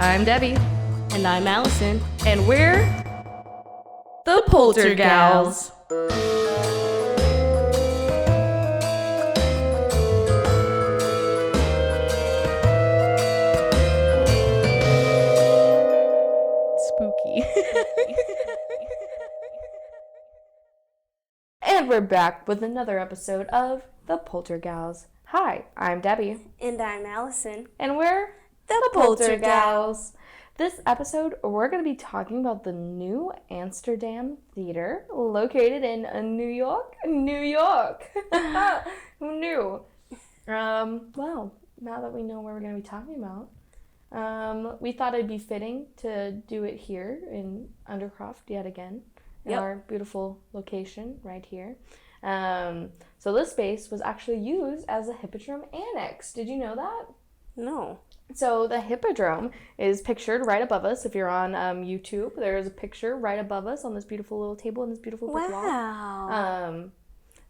I'm Debbie. And I'm Allison. And we're the Poltergals. Spooky. And we're back with another episode of the Poltergals. Hi, I'm Debbie. And I'm Allison. And we're the Poltergals. This episode, we're going to be talking about the new Amsterdam Theatre located in New York. New York. Who knew? Well, now that we know what we're going to be talking about, we thought it'd be fitting to do it here in Undercroft yet again, in our beautiful location right here. So this space was actually used as a Hippodrome annex. Did you know that? No. So the Hippodrome is pictured right above us. If you're on YouTube, there is a picture right above us on this beautiful little table in this beautiful brick wall. Wow.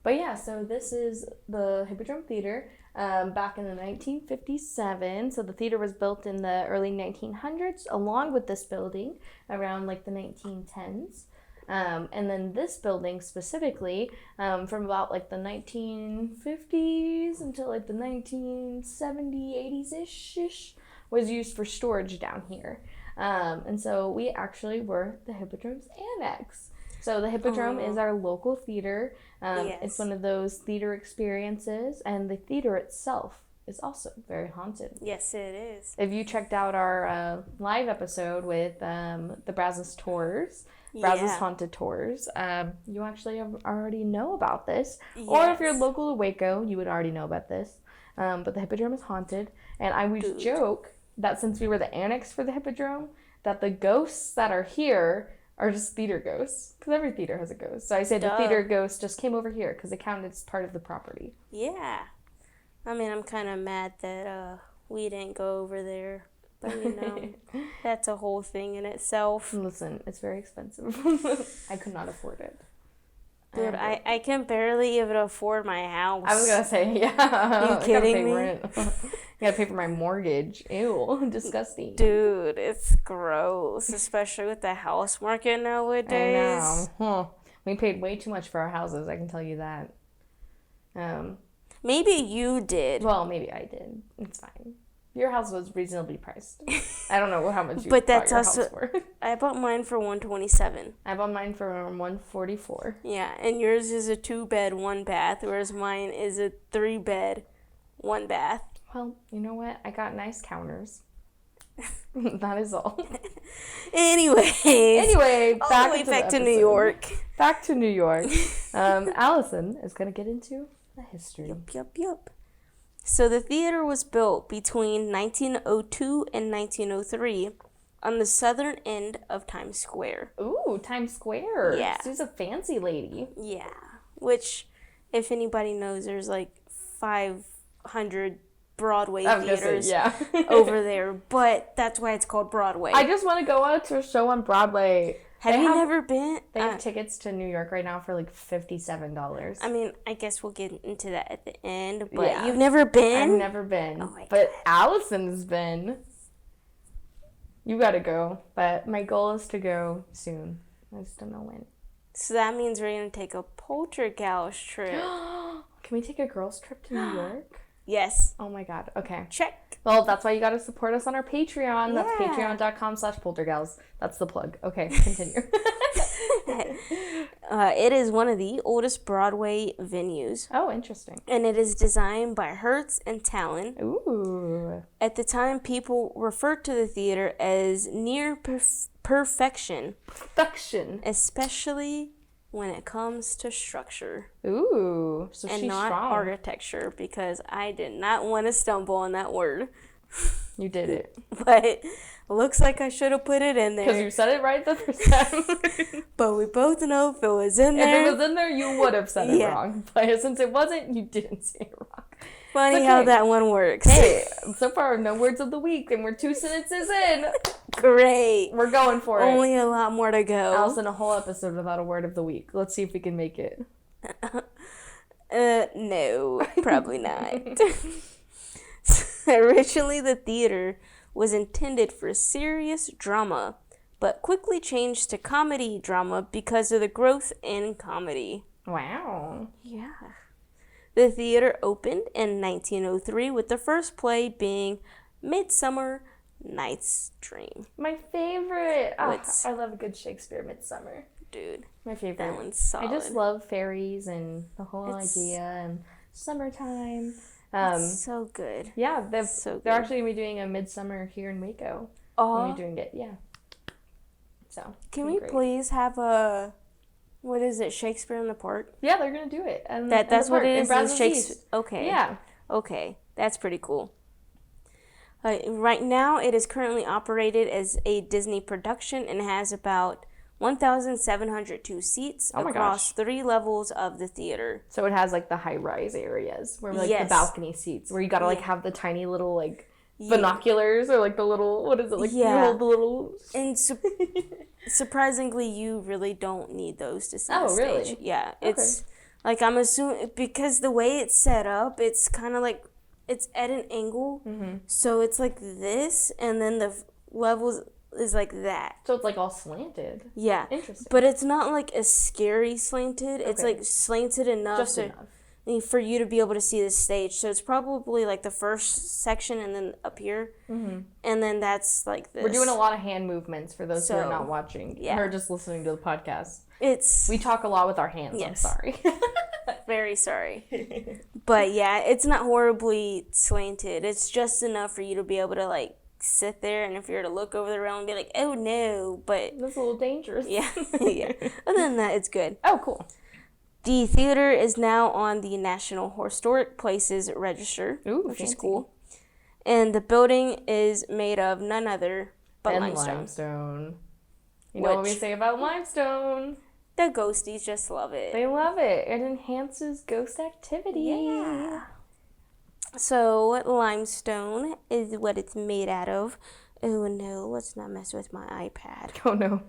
But yeah, so this is the Hippodrome Theater back in the 1957. So the theater was built in the early 1900s along with this building around like the 1910s. And then this building specifically, from about like the 1950s until like the 1970s, 80s-ish, was used for storage down here. And so we actually were the Hippodrome's annex. So the Hippodrome is our local theater. It's one of those theater experiences, and the theater itself is also very haunted. Yes, it is. If you checked out our live episode with the Brazos Tours, Brazos Haunted Tours, you actually already know about this. Yes. Or if you're local to Waco, you would already know about this. But the Hippodrome is haunted. And I always joke that since we were the annex for the Hippodrome, that the ghosts that are here are just theater ghosts. Because every theater has a ghost. So I say the theater ghost just came over here because it counted as part of the property. Yeah. I mean, I'm kind of mad that we didn't go over there. But, you know, that's a whole thing in itself. Listen, it's very expensive. I could not afford it. Dude, I can barely even afford my house. I was going to say, yeah. Are you kidding me? Rent. I gotta pay for my mortgage. Ew, disgusting. Dude, it's gross, especially with the house market nowadays. I know. We paid way too much for our houses, I can tell you that. Maybe you did. Well, maybe I did. It's fine. Your house was reasonably priced. I don't know how much you but bought that's your also, house for. I bought mine for $127. I bought mine for $144. Yeah, and yours is a 2-bed, 1-bath, whereas mine is a 3-bed, 1-bath. Well, you know what? I got nice counters. That is all. Anyway, back to New York. Back to New York. Allison is going to get into the history. Yup. So the theater was built between 1902 and 1903 on the southern end of Times Square. Ooh, Times Square. Yeah. She's a fancy lady. Yeah. Which, if anybody knows, there's like 500 Broadway theaters over there. But that's why it's called Broadway. I just want to go out to a show on Broadway. Have you never been? They have tickets to New York right now for like $57. I mean, I guess we'll get into that at the end, but you've never been? I've never been. Oh my but God. Allison's been. You gotta go. But my goal is to go soon. I just don't know when. So that means we're going to take a Poltergals trip. Can we take a girls' trip to New York? Yes. Oh my God. Okay. Check. Well, that's why you gotta support us on our Patreon. That's patreon.com/poltergals. That's the plug. Okay, continue. It is one of the oldest Broadway venues. Oh, interesting. And it is designed by Hertz and Talon. Ooh. At the time, people referred to the theater as near perfection. Perfection. Especially when it comes to structure. Ooh, so and she's not strong. Architecture, because I did not want to stumble on that word. You did it. But looks like I should have put it in there. Because you said it right the first time. But we both know if it was in there. If it was in there, you would have said it wrong. But since it wasn't, you didn't say it wrong. Funny how that one works. Hey, so far, no words of the week, and we're 2 sentences in. Great. We're going for it. Only a lot more to go. Allison, a whole episode without a word of the week. Let's see if we can make it. No, probably not. Originally, the theater was intended for serious drama, but quickly changed to comedy drama because of the growth in comedy. Wow. Yeah. The theater opened in 1903 with the first play being Midsummer Night's Dream. My favorite. Oh, I love a good Shakespeare Midsummer. Dude. My favorite. That one's solid. I just love fairies and the whole idea and summertime. It's so good. Yeah, they're actually going to be doing a Midsummer here in Waco. Oh. We're doing it, yeah. So. Can we please have a... What is it? Shakespeare in the Park? Yeah, they're gonna do it. And that's what it is. Shakespeare. Okay. Yeah. Okay, that's pretty cool. Right now, it is currently operated as a Disney production and has about 1,702 seats across 3 levels of the theater. So it has like the high-rise areas where like the balcony seats where you gotta like have the tiny little like binoculars or like the little you hold the little and surprisingly you really don't need those to see the stage. Really? Yeah, it's like I'm assuming because the way it's set up, it's kind of like it's at an angle, so it's like this, and then the levels is like that. So it's like all slanted. Yeah, interesting. But it's not like a scary slanted. It's like slanted enough, just enough for you to be able to see the stage. So it's probably like the first section and then up here. And then that's like this. We're doing a lot of hand movements for those who are not watching or just listening to the podcast. We talk a lot with our hands. Yes. I'm sorry. Very sorry. But yeah, it's not horribly slanted. It's just enough for you to be able to like sit there, and if you were to look over the rail and be like, oh no, but that's a little dangerous. Yeah. Other than that, it's good. Oh, cool. The theater is now on the National Historic Places Register, which is cool. And the building is made of none other but limestone. You know what we say about limestone? The ghosties just love it. They love it. It enhances ghost activity. Yeah. So limestone is what it's made out of. Oh no, let's not mess with my iPad. Oh no.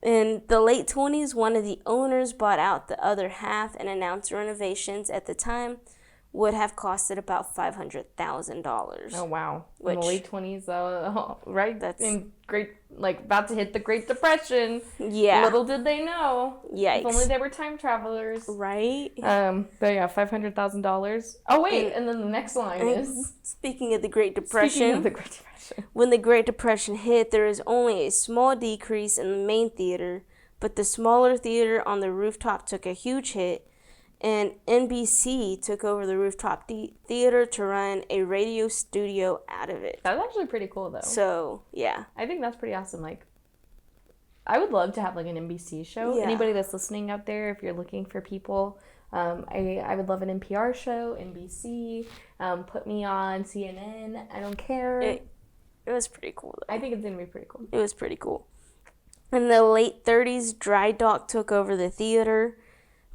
In the late 20s, one of the owners bought out the other half and announced renovations at the time would have costed about $500,000. Oh wow! In the late 20s, right? That's in about to hit the Great Depression. Yeah. Little did they know. Yikes! If only they were time travelers. Right. But yeah, $500,000. Oh wait, and then the next line is speaking of the Great Depression. When the Great Depression hit, there was only a small decrease in the main theater, but the smaller theater on the rooftop took a huge hit. And NBC took over the rooftop theater to run a radio studio out of it. That's actually pretty cool, though. So, yeah. I think that's pretty awesome. Like, I would love to have, like, an NBC show. Yeah. Anybody that's listening out there, if you're looking for people, I would love an NPR show, NBC, put me on CNN. I don't care. It was pretty cool, though. I think it's going to be pretty cool. It was pretty cool. In the late 30s, Dry Dock took over the theater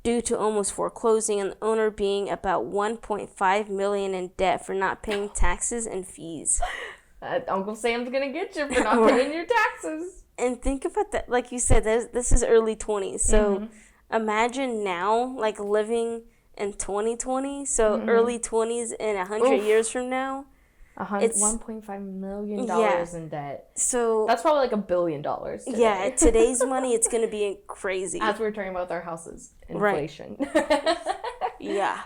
due to almost foreclosing and the owner being about $1.5 million in debt for not paying taxes and fees. Uncle Sam's gonna get you for not paying your taxes. And think about that. Like you said, this is early 20s. So imagine now, like living in 2020. So early 20s in 100 years from now. It's $1.5 million in debt. So that's probably like $1 billion today. Yeah, today's money, it's going to be crazy. As we were talking about with our houses, inflation. Right. Yeah.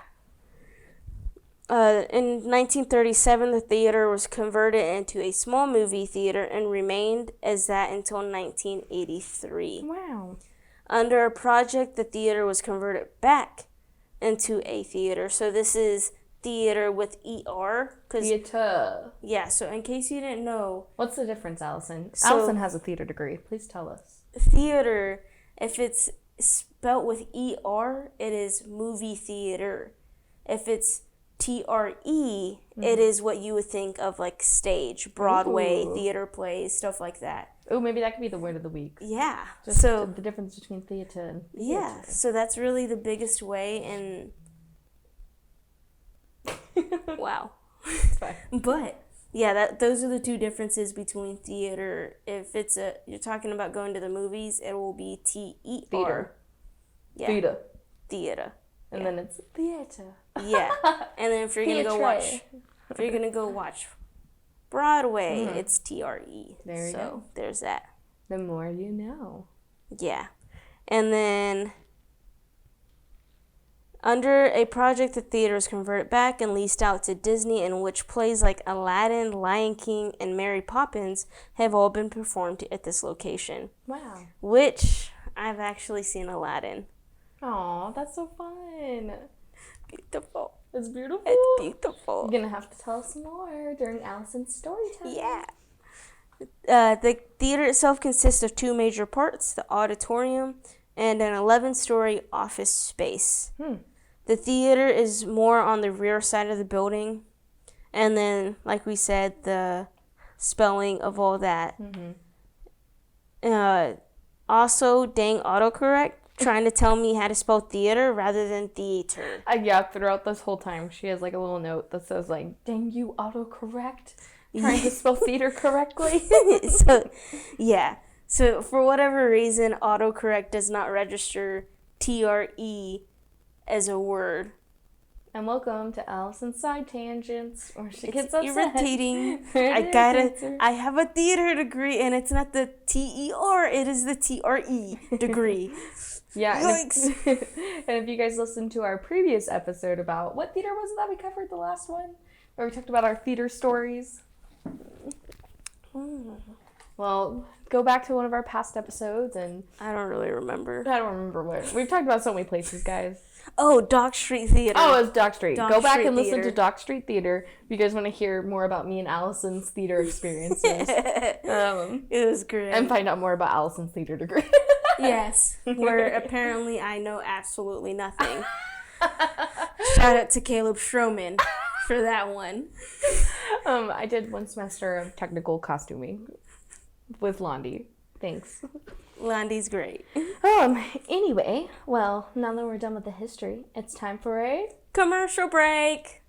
In 1937, the theater was converted into a small movie theater and remained as that until 1983. Wow. Under a project, the theater was converted back into a theater. So this is theater with ER. Theater. Yeah, so in case you didn't know. What's the difference, Allison? Allison has a theater degree. Please tell us. Theater, if it's spelt with ER, it is movie theater. If it's TRE, it is what you would think of like stage, Broadway, theater plays, stuff like that. Oh, maybe that could be the word of the week. Yeah. Just so the difference between theater and theater. Yeah, so that's really the biggest way and wow. It's fine. But yeah, those are the two differences between theater. If it's you're talking about going to the movies, it will be TER. Theater. Yeah. Theater. And then it's theater. Yeah. And then if you're going to go watch If you're gonna go watch Broadway, it's TRE. There you go. There's that. The more you know. Yeah. And then under a project, the theater is converted back and leased out to Disney, in which plays like Aladdin, Lion King, and Mary Poppins have all been performed at this location. Wow. Which I've actually seen Aladdin. Aw, that's so fun. Beautiful. It's beautiful. It's beautiful. You're going to have to tell us more during Allison's story time. Yeah. The theater itself consists of 2 major parts, the auditorium and an 11-story office space. The theater is more on the rear side of the building. And then, like we said, the spelling of all that. Also, dang autocorrect, trying to tell me how to spell theater rather than theater. Yeah, throughout this whole time, she has like a little note that says like, dang you autocorrect. Trying to spell theater correctly. So for whatever reason, autocorrect does not register TRE as a word. And welcome to Allison's Side Tangents, where she gets upset. Irritating. I have a theater degree, and it's not the TER, it is the TRE degree. Yeah. Yikes. And if you guys listened to our previous episode about, what theater was it that we covered, the last one? Where we talked about our theater stories. Well, go back to one of our past episodes and... I don't really remember. I don't remember where. We've talked about so many places, guys. Oh, Dock Street Theater. Oh, it's Dock Street. Go back and listen Theater. to Dock Street Theater if you guys want to hear more about me and Allison's theater experiences. It was great. And find out more about Allison's theater degree. Yes, where apparently I know absolutely nothing. Shout out to Caleb Stroman for that one. I did 1 semester of technical costuming with Londi. Thanks. Londi's great. Anyway, well, now that we're done with the history, it's time for a Commercial break.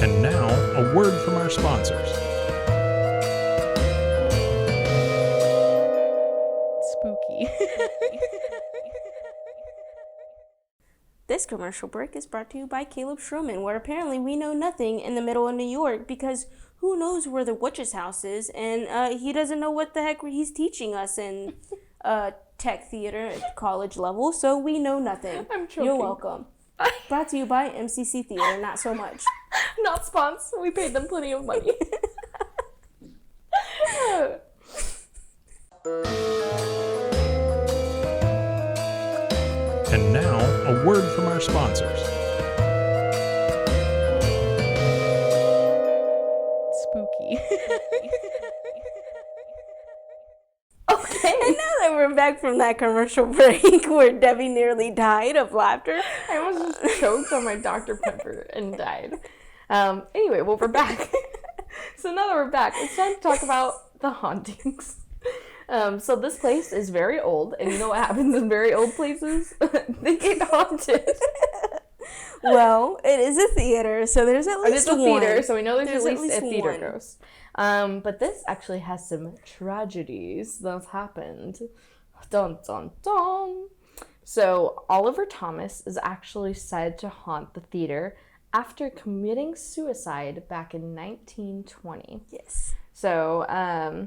And now, a word from our sponsors. Spooky. This commercial break is brought to you by Caleb Stroman, where apparently we know nothing in the middle of New York because who knows where the witch's house is, and he doesn't know what the heck he's teaching us in tech theater at college level, so we know nothing. I'm joking. You're welcome. Brought to you by MCC Theater, not so much. Not sponsored. We paid them plenty of money. And now, a word from our sponsors. Spooky. Okay. And now that we're back from that commercial break where Debbie nearly died of laughter. I almost just choked on my Dr. Pepper and died. Anyway, well, we're back. So now that we're back, it's time to talk about the hauntings. So this place is very old, and you know what happens in very old places? They get haunted. Well, it is a theater, so there's at least one. It's a theater, so we know there's at least a theater one. ghost. But this actually has some tragedies that's happened. Dun, dun, dun. So Oliver Thomas is actually said to haunt the theater after committing suicide back in 1920. Yes. So,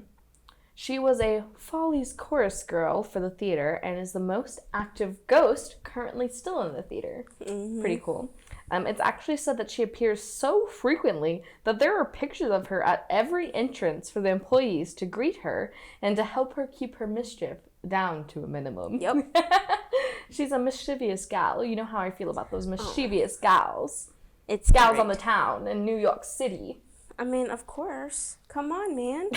she was a Follies chorus girl for the theater and is the most active ghost currently still in the theater. Mm-hmm. Pretty cool. It's actually said that she appears so frequently that there are pictures of her at every entrance for the employees to greet her and to help her keep her mischief down to a minimum. Yep. She's a mischievous gal. You know how I feel about those mischievous gals. It's gals great. on the town in New York City. I mean, of course. Come on, man.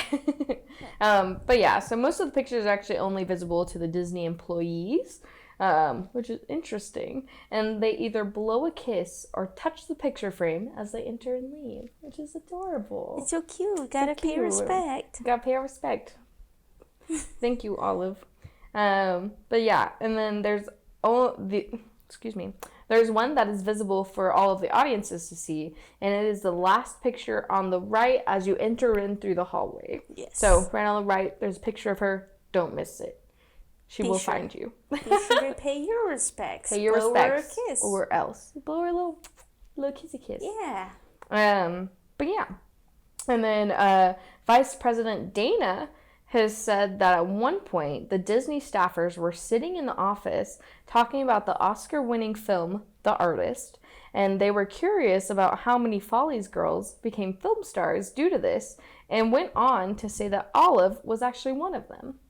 But yeah, so most of the pictures are actually only visible to the Disney employees, which is interesting. And they either blow a kiss or touch the picture frame as they enter and leave, which is adorable. It's so cute. Gotta pay respect. Gotta pay respect. Thank you, Olive. But yeah, and then there's there's one that is visible for all of the audiences to see, and it is the last picture on the right as you enter in through the hallway. Yes. So right on the right, there's a picture of her. Don't miss it. she will find you. Be sure to pay your respects. Pay your Blow respects. her a kiss. Or else. Blow her a little kissy kiss. Yeah. But yeah. And then Vice President Dana has said that at one point the Disney staffers were sitting in the office talking about the Oscar-winning film The Artist, and they were curious about how many Follies girls became film stars due to this, and went on to say that Olive was actually one of them.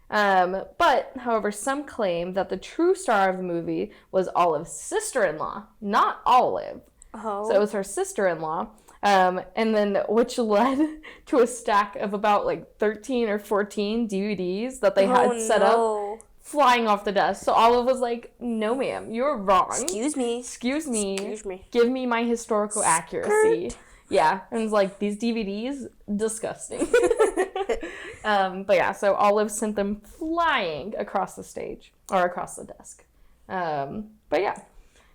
But, however, some claim that the true star of the movie was Olive's sister-in-law, not Olive. Oh. So it was her sister-in-law. And then, which led to a stack of about like 13 or 14 DVDs that they had set up flying off the desk. So Olive was like, no ma'am, you're wrong. Excuse me. Give me my historical accuracy. Yeah. And it's like, these DVDs, disgusting. But yeah, so Olive sent them flying across the stage, or across the desk. But yeah.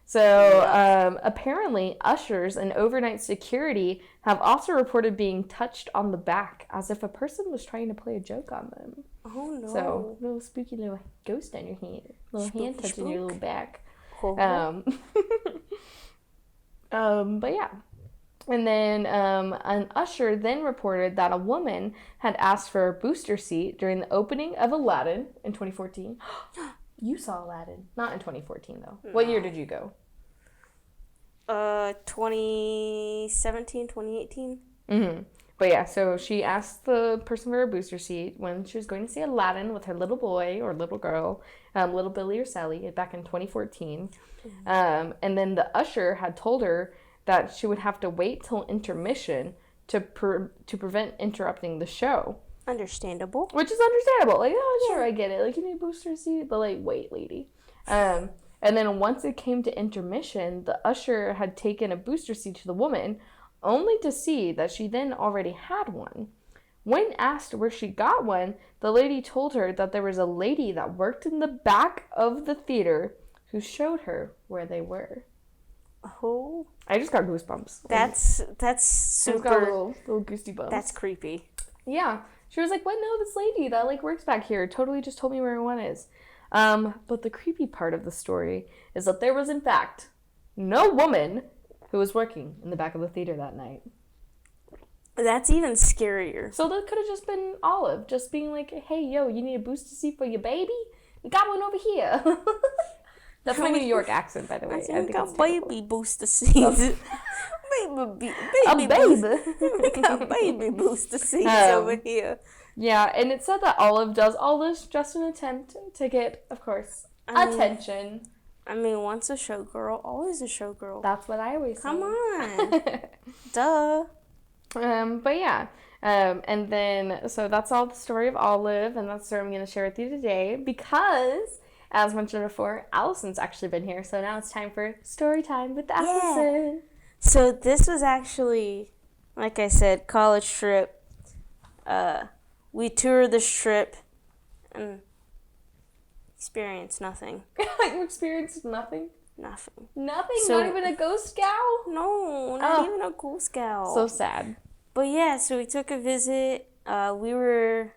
So, apparently, ushers and overnight security have also reported being touched on the back as if a person was trying to play a joke on them. Oh, no. So, little spooky little ghost on your hand. Little hand touching your little back. Oh. But yeah. And then an usher then reported that a woman had asked for a booster seat during the opening of Aladdin in 2014. You saw Aladdin. Not in 2014, though. No. What year did you go? 2017, 2018. Mm-hmm. But yeah, so she asked the person for a booster seat when she was going to see Aladdin with her little boy or little girl, little Billy or Sally, back in 2014. Mm-hmm. And then the usher had told her that she would have to wait till intermission to prevent interrupting the show. Understandable. Which is understandable. Like, oh, sure, I get it. Like, you need a booster seat, but, like, wait, lady. And then once it came to intermission, the usher had taken a booster seat to the woman, only to see that she then already had one. When asked where she got one, the lady told her that there was a lady that worked in the back of the theater who showed her where they were. Oh. I just got goosebumps. That's super. I got little goosey bumps. That's creepy. Yeah. She was like, what? No, this lady that, like, works back here totally just told me where one is. But the creepy part of the story is that there was, in fact, no woman who was working in the back of the theater that night. That's even scarier. So that could have just been Olive, just being like, hey, yo, you need a booster seat for your baby? We got one over here. That's my New York accent, by the way. I got baby booster seats. baby booster seats over here. Yeah, and it said that Olive does all this just in an attempt to get, of course, attention. I mean, once a showgirl, always a showgirl. That's what I always say. Come on. Duh. But yeah. And then, so that's all the story of Olive, and that's the story I'm going to share with you today, because, as mentioned before, Allison's actually been here, so now it's time for story time with Allison. Yeah. So this was actually, like I said, college trip. We toured this trip and experienced nothing. You experienced nothing? Nothing. Nothing? So, not even a ghost scout? No, not even a Girl Scout. So sad. But yeah, so we took a visit. We were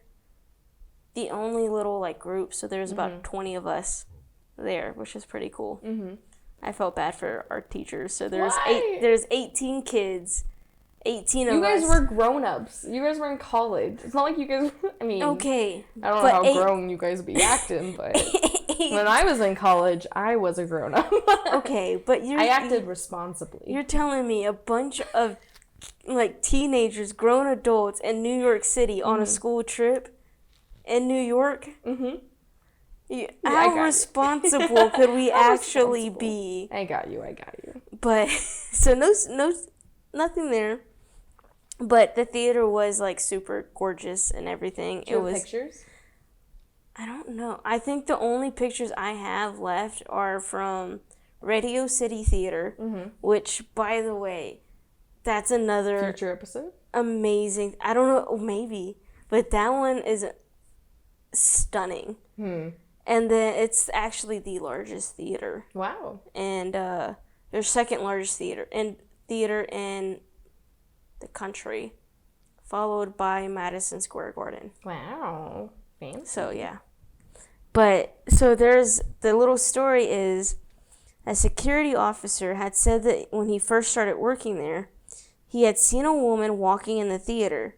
the only little like group, so there was about 20 of us there, which is pretty cool. Mm-hmm. I felt bad for our teachers. So there's 18 kids. 18 of us. You guys were grown-ups. You guys were in college. It's not like you guys, I mean, okay. I don't know how grown you guys would be acting, but when I was in college, I was a grown-up. Okay, but I acted responsibly. You're telling me a bunch of like teenagers, grown adults in New York City on a school trip in New York? Mm-hmm. How responsible could we actually be? I got you. But, so nothing there. But the theater was like super gorgeous and everything. Do you have pictures? I don't know. I think the only pictures I have left are from Radio City Theater, which, by the way, that's another future episode. Amazing. I don't know, maybe, but that one is stunning. And then it's actually the largest theater. Wow. And their second largest theater in the country, followed by Madison Square Garden. Wow. Fancy. So yeah. But so there's the little story is a security officer had said that when he first started working there, he had seen a woman walking in the theater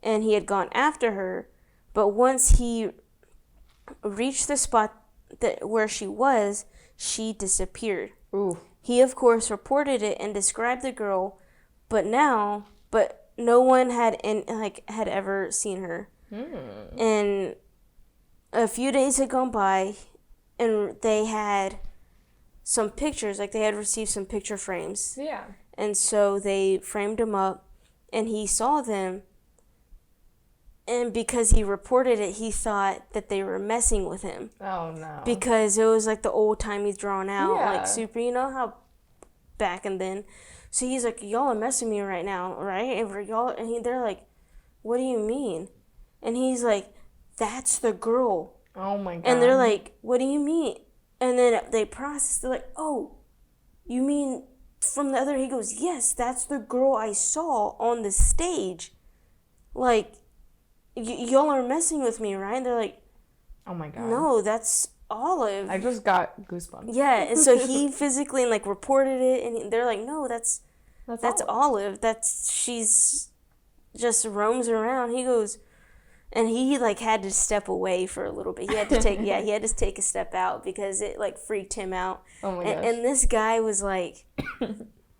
and he had gone after her, but once he reached the spot where she was, she disappeared. Ooh. He of course reported it and described the girl, but no one had ever seen her. And a few days had gone by, and they had some pictures, like they had received some picture frames. Yeah. And so they framed them up, and he saw them, and because he reported it, he thought that they were messing with him. Oh, no. Because it was like the old-timey drawn out, Yeah. like super, you know how back and then. So he's like, y'all are messing me right now, right? They're like, what do you mean? And he's like, that's the girl. Oh, my God. And they're like, what do you mean? And then they process, they're like, oh, you mean from the other? He goes, yes, that's the girl I saw on the stage. Like, y'all are messing with me, right? And they're like, oh, my God. no, that's Olive. I just got goosebumps. Yeah, and so he physically like reported it, and they're like, no, that's Olive. She's just roams around. He goes, and he like had to step away for a little bit. He had to take a step out because it like freaked him out. Oh my gosh. And this guy was like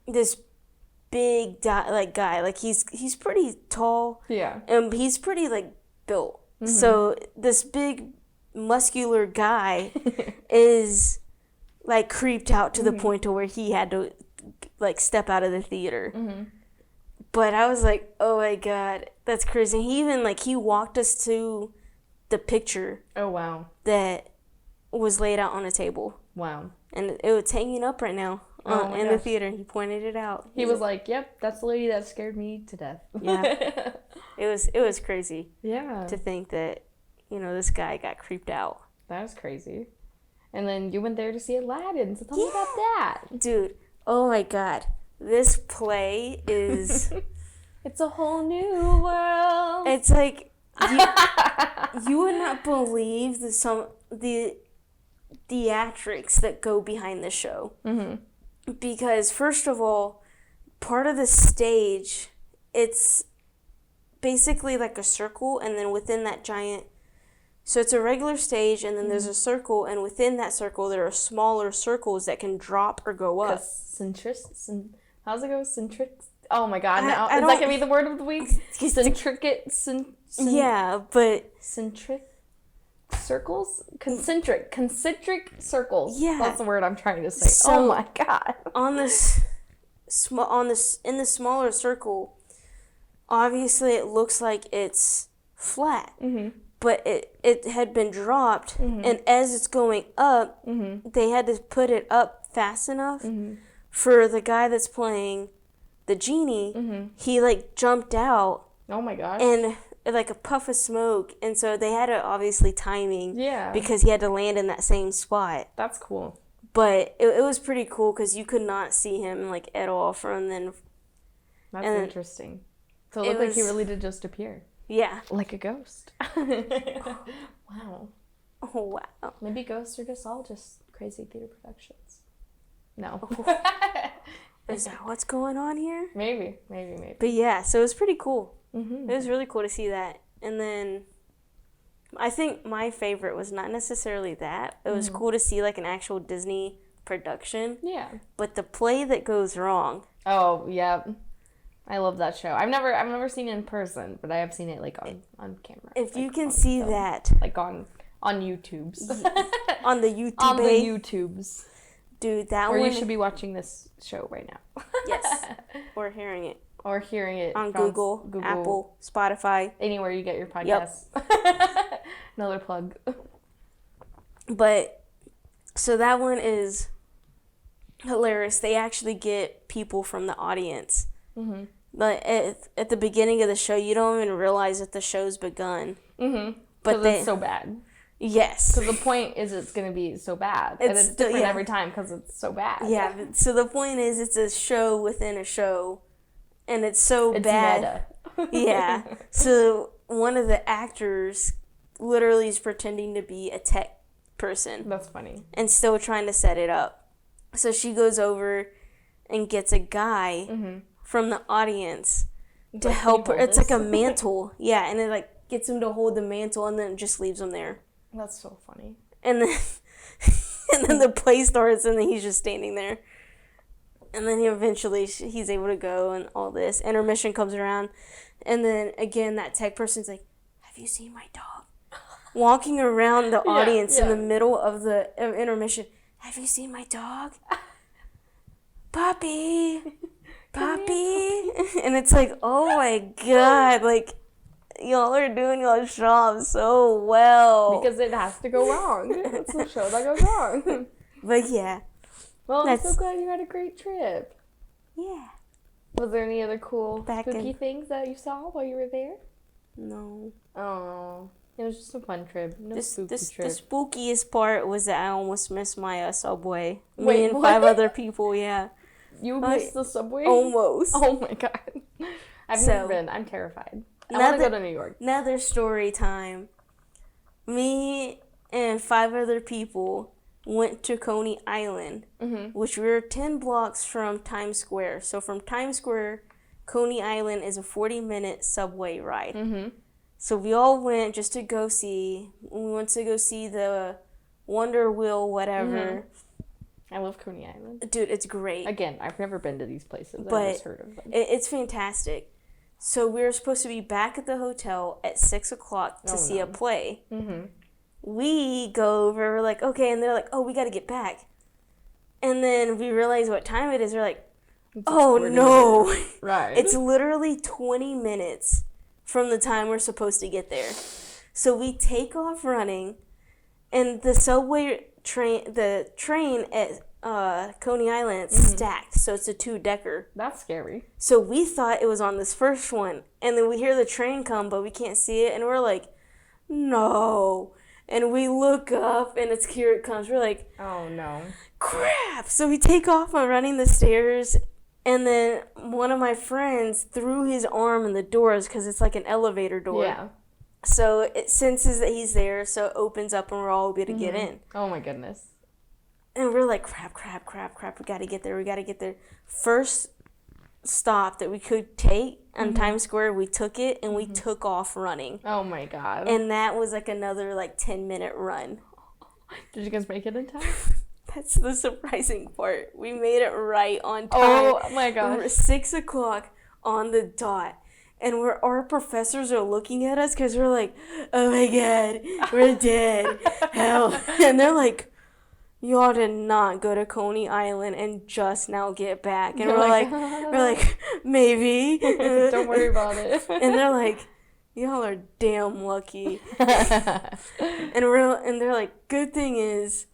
this big guy. Like he's pretty tall. Yeah. And he's pretty like built. Mm-hmm. So this big muscular guy is like creeped out to the point to where he had to like step out of the theater. Mm-hmm. But I was like, oh my God, that's crazy. He even he walked us to the picture. Oh, wow. That was laid out on a table. Wow. And it was hanging up right now in the theater, and he pointed it out. He was like, yep, that's the lady that scared me to death. Yeah. It was crazy. Yeah. To think that, this guy got creeped out. That was crazy. And then you went there to see Aladdin, so tell me about that. Dude, oh my God. This play is... It's a whole new world. It's like... You would not believe the theatrics that go behind the show. Mm-hmm. Because, first of all, part of the stage, it's basically like a circle, and then within that giant... So it's a regular stage, and then there's a circle, and within that circle, there are smaller circles that can drop or go up. How's it go? Centric? Oh my God! Now is that gonna be the word of the week? Centric. Yeah, but centric circles, concentric circles. Yeah, that's the word I'm trying to say. So oh my God! In the smaller circle, obviously it looks like it's flat. Mm-hmm. But it had been dropped, and as it's going up, they had to put it up fast enough for the guy that's playing the genie. He jumped out. Oh my gosh! And like a puff of smoke, and so they had to obviously timing. Yeah. Because he had to land in that same spot. That's cool. But it was pretty cool because you could not see him at all from then. That's interesting. So it looked like he really did just appear. Yeah. Like a ghost. Wow. Oh, wow. Maybe ghosts are all just crazy theater productions. No. Is that what's going on here? Maybe. But yeah, so it was pretty cool. Mm-hmm. It was really cool to see that. And then I think my favorite was not necessarily that. It was cool to see an actual Disney production. Yeah. But the play that goes wrong. Oh, yeah. I love that show. I've never seen it in person, but I have seen it on camera. If you can see film, that on YouTube's. On the YouTube. On the YouTubes. Dude, that or one. Or you should be watching this show right now. Yes. Or hearing it. On Google, Apple, Spotify. Anywhere you get your podcasts. Yep. Another plug. But, so that one is hilarious. They actually get people from the audience. Mm-hmm. But at the beginning of the show, you don't even realize that the show's begun. Mm-hmm. Because it's so bad. Yes. Because the point is it's going to be so bad. And it's different every time because it's so bad. Yeah. So the point is it's a show within a show. And it's so bad. Meta. Yeah. So one of the actors literally is pretending to be a tech person. That's funny. And still trying to set it up. So she goes over and gets a guy from the audience to help her. It's like a mantle. Yeah, and it like gets him to hold the mantle and then just leaves him there. That's so funny. And then and then the play starts and then he's just standing there. And then he's able to go and all this. Intermission comes around. And then again, that tech person's like, have you seen my dog? Walking around the audience in the middle of the intermission. Have you seen my dog? Puppy. Puppy. And it's like, oh my God. Like, y'all are doing your job so well. Because it has to go wrong. It's the show that goes wrong. But yeah. Well, I'm so glad you had a great trip. Yeah. Was there any other cool spooky things that you saw while you were there? No. Oh. It was just a fun trip. No spooky trip. The spookiest part was that I almost missed my subway. Me and 5 other people, yeah. You missed the subway? Almost. Oh my God. I've never been. I'm terrified. I want to go to New York. Another story time. Me and 5 other people went to Coney Island, which we were 10 blocks from Times Square. So from Times Square, Coney Island is a 40-minute subway ride. So we all went just to go see. We went to go see the Wonder Wheel, whatever. I love Coney Island. Dude, it's great. Again, I've never been to these places. But I've just heard of them. It's fantastic. So we were supposed to be back at the hotel at 6 o'clock to see a play. We go over, we're like, okay, and they're like, oh, we got to get back. And then we realize what time it is. We're like, oh, no. Right. It's literally 20 minutes from the time we're supposed to get there. So we take off running, and the train at Coney Island stacked, so it's a 2-decker. That's scary. So we thought it was on this first one, and then we hear the train come, but we can't see it, and we're like, no. And we look up, and here it comes. We're like, oh no, crap. So we take off on running the stairs, and then one of my friends threw his arm in the doors because it's like an elevator door. Yeah. So it senses that he's there, so it opens up, and we're all able to get in. Oh my goodness. And we're like, crap. We got to get there. First stop that we could take on Times Square, we took it, and we took off running. Oh my God. And that was like another 10-minute run. Did you guys make it in time? That's the surprising part. We made it right on time. Oh my gosh. We're 6 o'clock on the dot. And our professors are looking at us because we're like, oh my God, we're dead. Hell. And they're like, y'all did not go to Coney Island and just now get back. And we're like, maybe. Don't worry about it. And they're like, y'all are damn lucky. and they're like, good thing is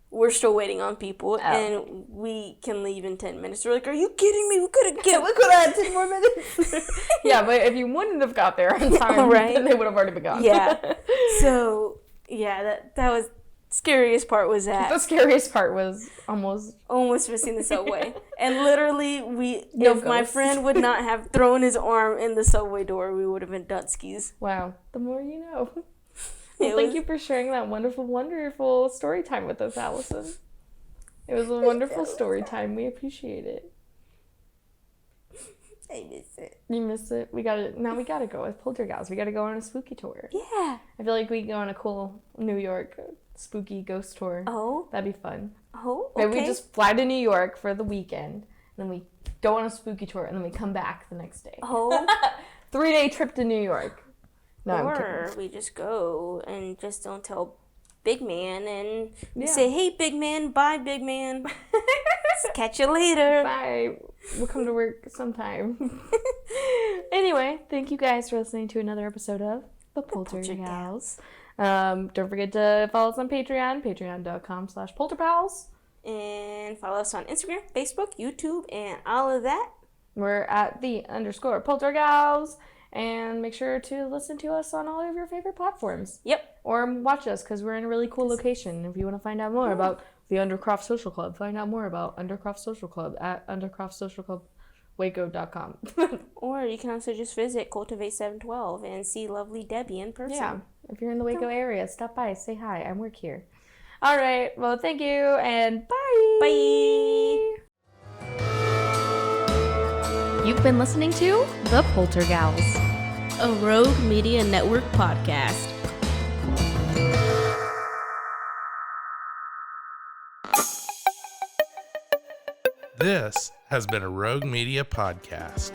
we're still waiting on people and we can leave in 10 minutes. We're like, are you kidding me? We could have had 10 more minutes. Yeah, but if you wouldn't have got there on time, then they would have already been gone. Yeah. So, yeah, that was... Scariest part was that. The scariest part was almost missing the subway. And literally, if my friend would not have thrown his arm in the subway door, we would have been Dutskis. Wow. The more you know. Well, thank you for sharing that wonderful story time with us, Allison. It was a wonderful story time. We appreciate it. I miss it. You miss it? We gotta go with Poltergeist. We gotta go on a spooky tour. Yeah. I feel like we go on a cool New York spooky ghost tour. Oh. That'd be fun. Oh, okay. Maybe we just fly to New York for the weekend, and then we go on a spooky tour, and then we come back the next day. Oh. 3-day trip to New York. No, or we just go and just don't tell Big Man and say, hey, Big Man, bye, Big Man. Catch you later. Bye. We'll come to work sometime. Anyway, thank you guys for listening to another episode of The Poltergals. Don't forget to follow us on Patreon, patreon.com/polterpals. And follow us on Instagram, Facebook, YouTube, and all of that. We're at _Poltergals. And make sure to listen to us on all of your favorite platforms. Yep. Or watch us, because we're in a really cool location. If you want to find out more about the Undercroft Social Club, find out more about Undercroft Social Club at undercroftsocialclubwaco.com. Or you can also just visit Cultivate 712 and see lovely Debbie in person. Yeah. If you're in the Waco area, stop by, say hi. I work here. All right. Well, thank you, and bye. Bye. You've been listening to The Poltergals, a Rogue Media Network podcast. This has been a Rogue Media podcast.